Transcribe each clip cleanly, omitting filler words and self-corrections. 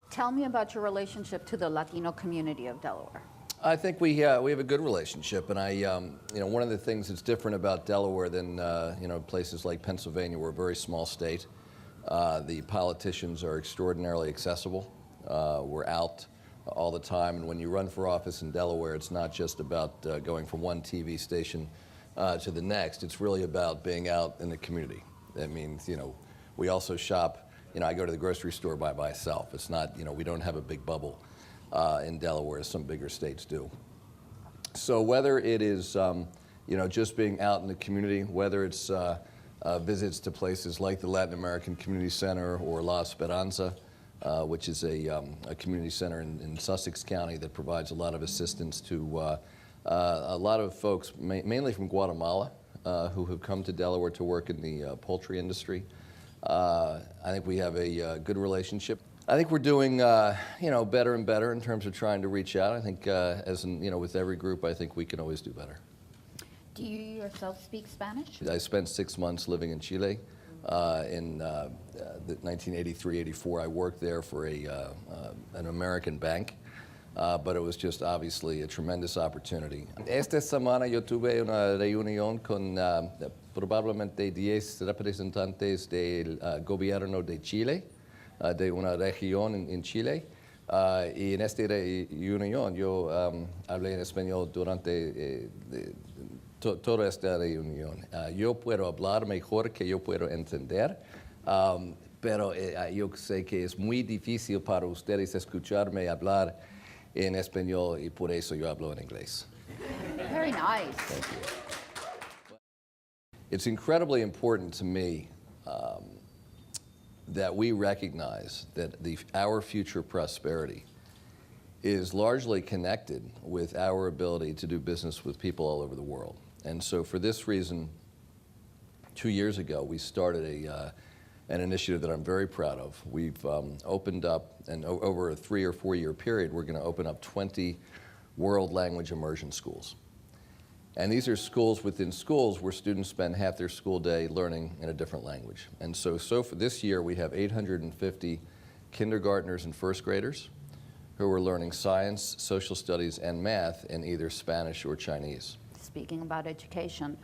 Tell me about your relationship to the Latino community of Delaware. I think we have a good relationship, and one of the things that's different about Delaware than places like Pennsylvania. We're a very small state. The politicians are extraordinarily accessible. We're out all the time, and when you run for office in Delaware, it's not just about going from one TV station to the next. It's really about being out in the community. That means, we also shop. I go to the grocery store by myself. It's not, we don't have a big bubble in Delaware as some bigger states do. So whether it is, just being out in the community, whether it's visits to places like the Latin American Community Center or La Esperanza, which is a community center in Sussex County that provides a lot of assistance to a lot of folks, mainly from Guatemala, who have come to Delaware to work in the poultry industry. I think we have a good relationship. I think we're doing, better and better in terms of trying to reach out. I think, with every group, I think we can always do better. Do you yourself speak Spanish? I spent 6 months living in Chile. In 1983-84, I worked there for an American bank, but it was just obviously a tremendous opportunity. Esta semana yo tuve una reunión con probablemente 10 representantes del gobierno de Chile, de una región en Chile, y en esta reunión yo hablé en español durante toda esta reunión. Yo puedo hablar mejor que yo puedo entender, pero yo sé que es muy difícil para ustedes escucharme hablar en español y por eso yo hablo en inglés. Very nice. Thank you. It's incredibly important to me that we recognize that our future prosperity is largely connected with our ability to do business with people all over the world. And so for this reason, 2 years ago, we started an initiative that I'm very proud of. We've opened up, and over a 3 or 4 year period, we're going to open up 20 world language immersion schools. And these are schools within schools where students spend half their school day learning in a different language. And so for this year, we have 850 kindergartners and first graders who are learning science, social studies, and math in either Spanish or Chinese. Speaking about education,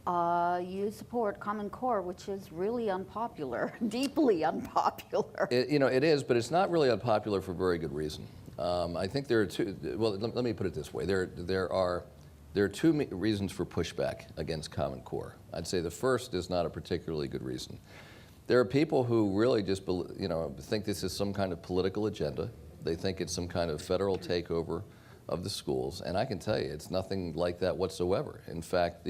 you support Common Core, which is really unpopular, deeply unpopular. It is, but it's not really unpopular for very good reason. I think there are two, well, let me put it this way. There are two reasons for pushback against Common Core. I'd say the first is not a particularly good reason. There are people who really just, think this is some kind of political agenda. They think it's some kind of federal takeover of the schools, and I can tell you, it's nothing like that whatsoever. In fact,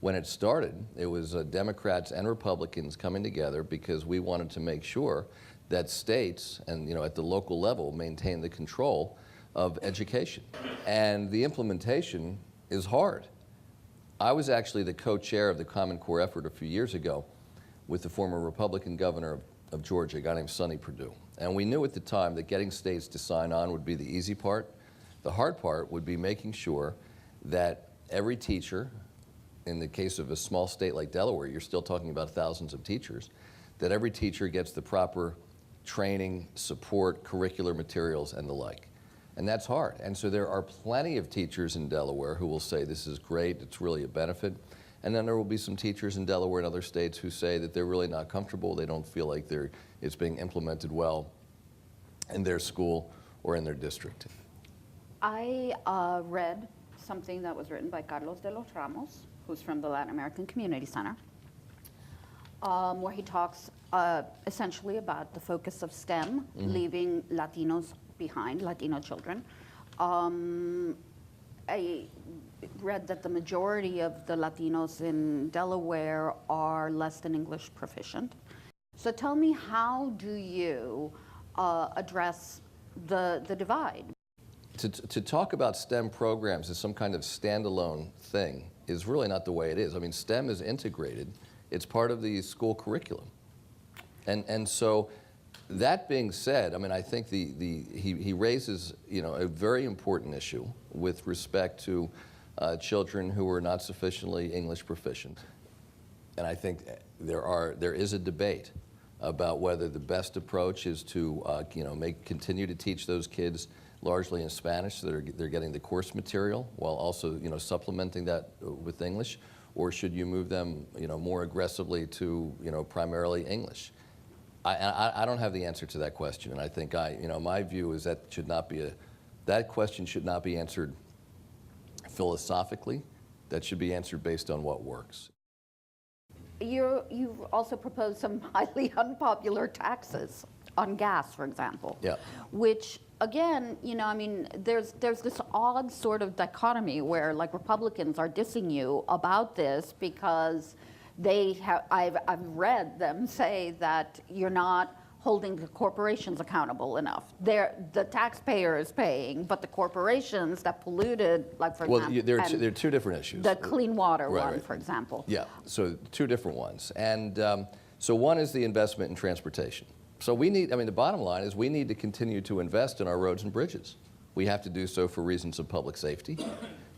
when it started, it was Democrats and Republicans coming together because we wanted to make sure that states and at the local level maintain the control of education. And the implementation is hard. I was actually the co-chair of the Common Core effort a few years ago with the former Republican governor of Georgia, a guy named Sonny Perdue. And we knew at the time that getting states to sign on would be the easy part. The hard part would be making sure that every teacher, in the case of a small state like Delaware, you're still talking about thousands of teachers, that every teacher gets the proper training, support, curricular materials, and the like. And that's hard. And so there are plenty of teachers in Delaware who will say this is great, it's really a benefit. And then there will be some teachers in Delaware and other states who say that they're really not comfortable, they don't feel like it's being implemented well in their school or in their district. I read something that was written by Carlos de los Ramos, who's from the Latin American Community Center, where he talks essentially about the focus of STEM, leaving Latinos behind, Latino children. I read that the majority of the Latinos in Delaware are less than English proficient. So tell me, how do you address the divide? To talk about STEM programs as some kind of standalone thing is really not the way it is. I mean, STEM is integrated. It's part of the school curriculum. And so, that being said, I mean, I think he raises, a very important issue with respect to children who are not sufficiently English proficient. And I think there is a debate about whether the best approach is to continue to teach those kids largely in Spanish, so they're getting the course material while also supplementing that with English, or should you move them more aggressively to primarily English? I don't have the answer to that question, and I think my view is that question should not be answered philosophically. That should be answered based on what works. You've also proposed some highly unpopular taxes on gas, for example. Yeah. Which, again, there's this odd sort of dichotomy where, like, Republicans are dissing you about this because I've read them say that you're not holding the corporations accountable enough. The taxpayer is paying, but the corporations that polluted, like, for example, there are two different issues. The clean water one, right. For example. Yeah, so two different ones. And so one is the investment in transportation. So the bottom line is we need to continue to invest in our roads and bridges. We have to do so for reasons of public safety,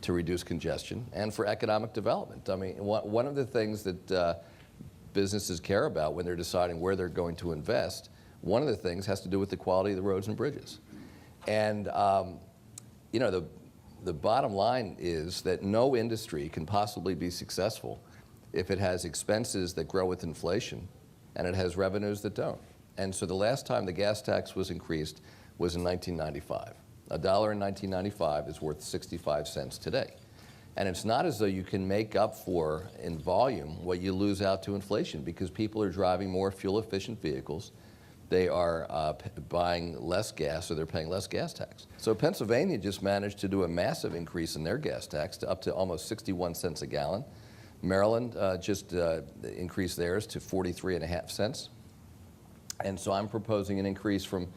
to reduce congestion, and for economic development. One of the things that businesses care about when they're deciding where they're going to invest, one of the things has to do with the quality of the roads and bridges. And the bottom line is that no industry can possibly be successful if it has expenses that grow with inflation and it has revenues that don't. And so the last time the gas tax was increased was in 1995. $1 in 1995 is worth 65 cents today. And it's not as though you can make up for, in volume, what you lose out to inflation, because people are driving more fuel-efficient vehicles. They are buying less gas, so they're paying less gas tax. So Pennsylvania just managed to do a massive increase in their gas tax to up to almost 61 cents a gallon. Maryland just increased theirs to 43.5 cents. And so I'm proposing an increase from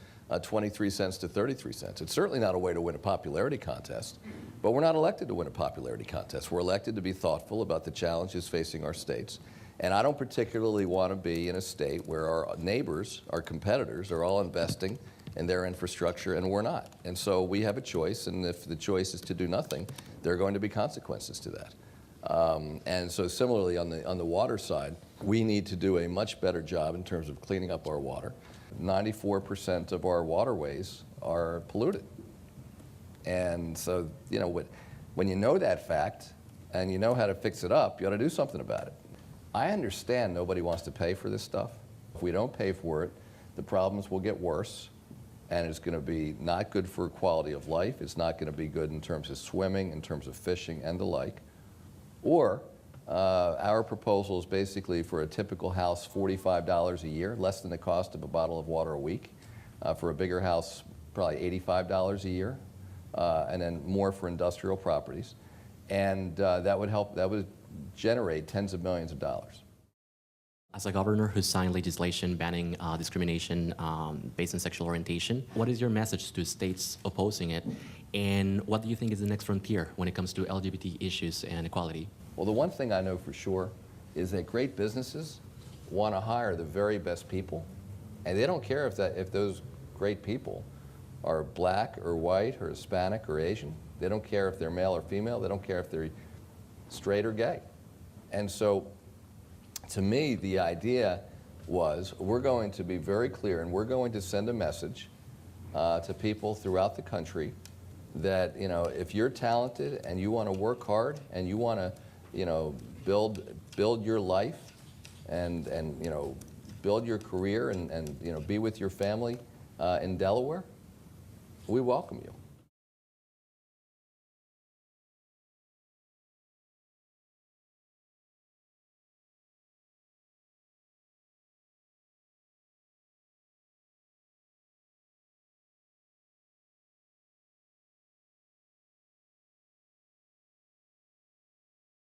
23 cents to 33 cents. It's certainly not a way to win a popularity contest, but we're not elected to win a popularity contest. We're elected to be thoughtful about the challenges facing our states. And I don't particularly want to be in a state where our neighbors, our competitors, are all investing in their infrastructure and we're not. And so we have a choice, and if the choice is to do nothing, there are going to be consequences to that. And so similarly on the water side, we need to do a much better job in terms of cleaning up our water. 94% of our waterways are polluted. And so, when you know that fact and you know how to fix it up, you ought to do something about it. I understand nobody wants to pay for this stuff. If we don't pay for it, the problems will get worse, and it's going to be not good for quality of life. It's not going to be good in terms of swimming, in terms of fishing, and the like. Or our proposal is basically for a typical house, $45 a year, less than the cost of a bottle of water a week. For a bigger house, probably $85 a year, and then more for industrial properties. And that would generate tens of millions of dollars. As a governor who signed legislation banning discrimination based on sexual orientation, what is your message to states opposing it? And what do you think is the next frontier when it comes to LGBT issues and equality? Well, the one thing I know for sure is that great businesses want to hire the very best people, and they don't care if those great people are black or white or Hispanic or Asian. They don't care if they're male or female. They don't care if they're straight or gay. And so, to me, the idea was we're going to be very clear, and we're going to send a message to people throughout the country that, if you're talented and you want to work hard and you want to, build your life and build your career and be with your family in Delaware, we welcome you.